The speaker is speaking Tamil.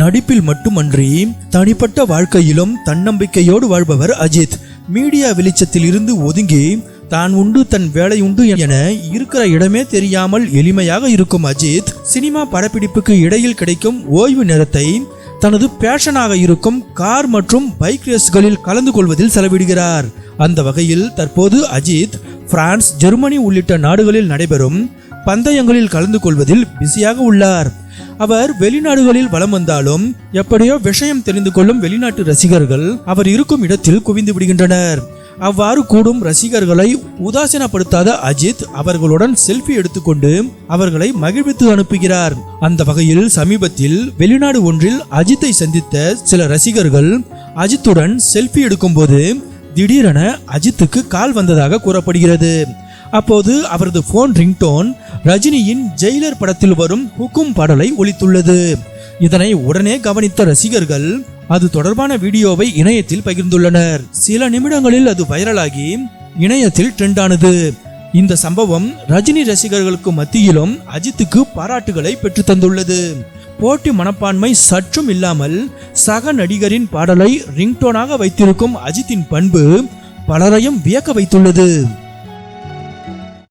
நடிப்பில் மட்டுமன்றி தனிப்பட்ட வாழ்க்கையிலும் தன்னம்பிக்கையோடு வாழ்பவர் அஜித். மீடியா வெளிச்சத்தில் இருந்து ஒதுங்கி தான் உண்டு தன் வேலை உண்டு என இருக்கிற இடமே தெரியாமல் எளிமையாக இருக்கும் அஜித் சினிமா படப்பிடிப்புக்கு இடையில் கிடைக்கும் ஓய்வு நேரத்தை தனது பேஷனாக இருக்கும் கார் மற்றும் பைக் ரேஸ்களில் கலந்து கொள்வதில் செலவிடுகிறார். அந்த வகையில் தற்போது அஜித் பிரான்ஸ், ஜெர்மனி உள்ளிட்ட நாடுகளில் நடைபெறும் பந்தயங்களில் கலந்து கொள்வதில் பிஸியாக உள்ளார். அவர் வெளிநாடுகளில் வலம் வந்தாலும் எப்படியோ விஷயம் தெரிந்து கொள்ளும் வெளிநாட்டு ரசிகர்கள் அவர் இருக்கும் இடத்தில் குவிந்து விடுகின்றனர். அவ்வாறு கூடும் ரசிகர்களை உதாசீனப்படுத்தாத அஜித் அவர்களுடன் செல்ஃபி எடுத்துக்கொண்டு அவர்களை மகிழ்வித்து அனுப்புகிறார். அந்த வகையில் சமீபத்தில் வெளிநாடு ஒன்றில் அஜித்தை சந்தித்த சில ரசிகர்கள் அஜித்துடன் செல்ஃபி எடுக்கும் போது திடீரென அஜித்துக்கு கால் வந்ததாக கூறப்படுகிறது. அப்போது அவரது போன் ரிங்டோன் ரஜினியின் ஜெயிலர் படத்தில் வரும் ஹுக்கும் பாடலை ஒலித்துள்ளது. இதனை உடனே கவனித்த ரசிகர்கள் அது தொடர்பான வீடியோவை இணையத்தில் பகிர்ந்துள்ளனர். சில நிமிடங்களில் அது வைரலாகி இணையத்தில் ட்ரெண்ட் ஆனது. இந்த சம்பவம் ரஜினி ரசிகர்களுக்கு மத்தியிலும் அஜித்துக்கு பாராட்டுகளை பெற்று தந்துள்ளது. போட்டி மனப்பான்மை சற்றும் இல்லாமல் சக நடிகரின் பாடலை ரிங்டோனாக வைத்திருக்கும் அஜித்தின் பண்பு பலரையும் வியக்க வைத்துள்ளது.